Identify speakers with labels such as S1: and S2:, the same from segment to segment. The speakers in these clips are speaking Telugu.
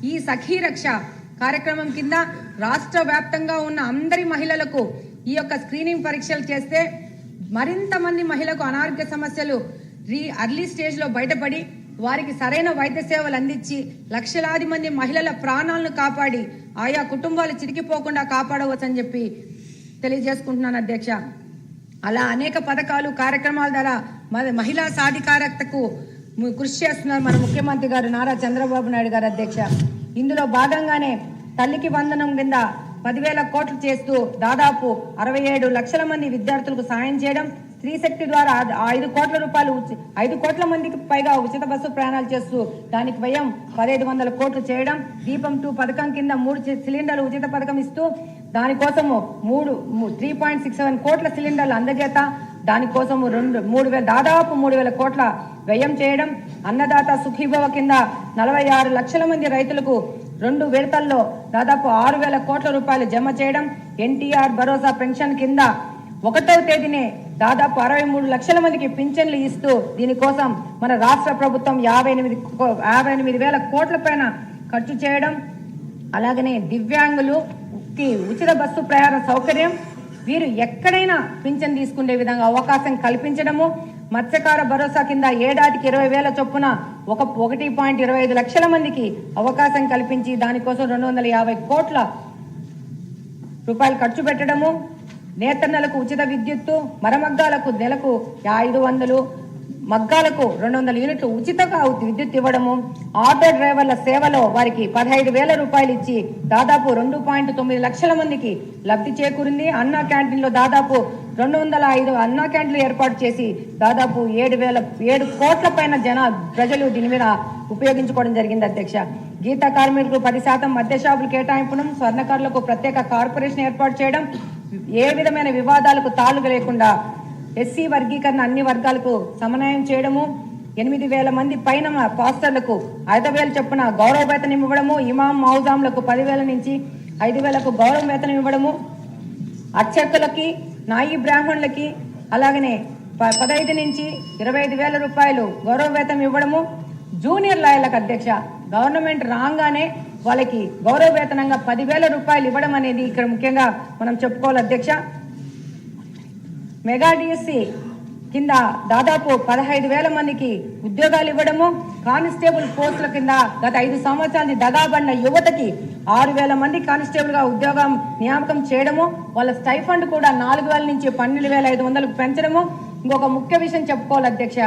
S1: ఈ సఖీ రక్ష కార్యక్రమం కింద రాష్ట్ర వ్యాప్తంగా ఉన్న అందరి మహిళలకు ఈ యొక్క స్క్రీనింగ్ పరీక్షలు చేస్తే మరింత మంది మహిళలకు అనారోగ్య సమస్యలు అర్లీ స్టేజ్లో బయటపడి వారికి సరైన వైద్య సేవలు అందించి లక్షలాది మంది మహిళల ప్రాణాలను కాపాడి ఆయా కుటుంబాలు చిరికిపోకుండా కాపాడవచ్చని చెప్పి తెలియజేసుకుంటున్నాను అధ్యక్ష. అలా అనేక పథకాలు కార్యక్రమాల ద్వారా మహిళా సాధికారతకు కృషి చేస్తున్నారు మన ముఖ్యమంత్రి గారు నారా చంద్రబాబు నాయుడు గారు అధ్యక్ష. ఇందులో భాగంగానే తల్లికి వందనం కింద 10,000 కోట్లు చేస్తూ దాదాపు 67 లక్షల మంది విద్యార్థులకు సాయం చేయడం, స్త్రీ శక్తి ద్వారా 5 కోట్ల రూపాయలు 5 కోట్ల మందికి పైగా ఉచిత బస్సు ప్రయాణాలు చేస్తూ దానికి వ్యయం 1,500 కోట్లు చేయడం, దీపం 2 పథకం కింద 3 సిలిండర్లు ఉచిత పథకం ఇస్తూ దానికోసము 3.67 కోట్ల సిలిండర్లు అందజేత దానికోసము దాదాపు 3,000 కోట్ల వ్యయం చేయడం, అన్నదాత సుఖీభవ కింద 46 లక్షల మంది రైతులకు 2 విడతల్లో దాదాపు 6,000 కోట్ల రూపాయలు జమ చేయడం, ఎన్టీఆర్ భరోసా పెన్షన్ కింద 1వ తేదీనే దాదాపు 63 లక్షల మందికి పింఛన్లు ఇస్తూ దీనికోసం మన రాష్ట్ర ప్రభుత్వం 58,000 కోట్ల పైన ఖర్చు చేయడం, అలాగనే దివ్యాంగులకి ఉచిత బస్సు ప్రయాణ సౌకర్యం, వీరు ఎక్కడైనా పింఛన్ తీసుకునే విధంగా అవకాశం కల్పించడము, మత్స్యకార భరోసా కింద ఏడాదికి 20,000 చొప్పున 1.25 లక్షల మందికి అవకాశం కల్పించి దానికోసం 250 కోట్ల రూపాయలు ఖర్చు పెట్టడము, నేతన్నలకు ఉచిత విద్యుత్తు, మరమగ్గాలకు నెలకు 500, మగ్గాలకు 200 యూనిట్లు ఉచితంగా విద్యుత్ ఇవ్వడము, ఆటో డ్రైవర్ల సేవలో వారికి 15,000 రూపాయలు ఇచ్చి దాదాపు 2.9 లక్షల మందికి లబ్ధి చేకూరింది. అన్నా క్యాంటీన్లో దాదాపు 205 అన్నా క్యాంటీన్లు ఏర్పాటు చేసి దాదాపు 7 కోట్ల పైన ప్రజలు దీని మీద ఉపయోగించుకోవడం జరిగింది అధ్యక్ష. గీత కార్మికులకు 10% మద్య షాపులు కేటాయింపడం, స్వర్ణకారులకు ప్రత్యేక కార్పొరేషన్ ఏర్పాటు చేయడం, ఏ విధమైన వివాదాలకు తాళుగా లేకుండా ఎస్సీ వర్గీకరణ అన్ని వర్గాలకు సమన్వయం చేయడము, 8,000 మంది పైన పాస్టర్లకు 5,000 చొప్పున గౌరవ వేతనం ఇవ్వడము, ఇమాం మౌజాంలకు 10,000 నుంచి 5,000కు గౌరవ వేతనం ఇవ్వడము, అర్చకులకి నాయి బ్రాహ్మణులకి అలాగనే 15 నుంచి 25,000 రూపాయలు గౌరవ వేతనం ఇవ్వడము, జూనియర్ లాయర్లకు అధ్యక్ష గవర్నమెంట్ రాగానే వాళ్ళకి గౌరవ వేతనంగా 10,000 రూపాయలు ఇవ్వడం అనేది ఇక్కడ ముఖ్యంగా మనం చెప్పుకోవాలి అధ్యక్ష. మెగా డిఎస్సి కింద దాదాపు 15,000 మందికి ఉద్యోగాలు ఇవ్వడము, కానిస్టేబుల్ పోస్టుల కింద గత 5 సంవత్సరాల దగాబడిన యువతకి 6,000 మంది కానిస్టేబుల్ గా ఉద్యోగం నియామకం చేయడము, వాళ్ళ స్టైఫండ్ కూడా 4,000 నుంచి 12,500కు పెంచడము. ఇంకొక ముఖ్య విషయం చెప్పుకోవాలి అధ్యక్ష,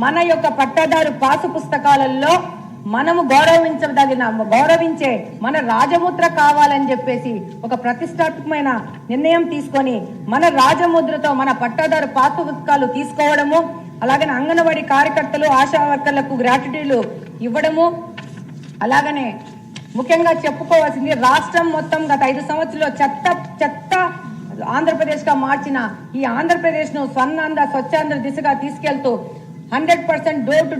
S1: మన యొక్క పట్టాదారు పాసు పుస్తకాలలో మనము గౌరవించే మన రాజముద్ర కావాలని చెప్పేసి ఒక ప్రతిష్టాత్మకమైన నిర్ణయం తీసుకొని మన రాజముద్రతో మన పట్టాదారు పాసు పుస్తకాలు తీసుకోవడము, అలాగనే అంగన్వాడీ కార్యకర్తలు ఆశా వర్కర్లకు గ్రాట్యుటీలు ఇవ్వడము, అలాగనే ముఖ్యంగా చెప్పుకోవాల్సింది రాష్ట్రం మొత్తం గత 5 సంవత్సరాల్లో చెత్త ఆంధ్రప్రదేశ్గా మార్చిన ఈ ఆంధ్రప్రదేశ్ను స్వచ్ఛాంధ్ర దిశగా తీసుకెళ్తూ 100% డోర్ టు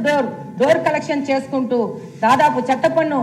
S1: డోర్ కలెక్షన్ చేసుకుంటూ దాదాపు చెత్త పన్ను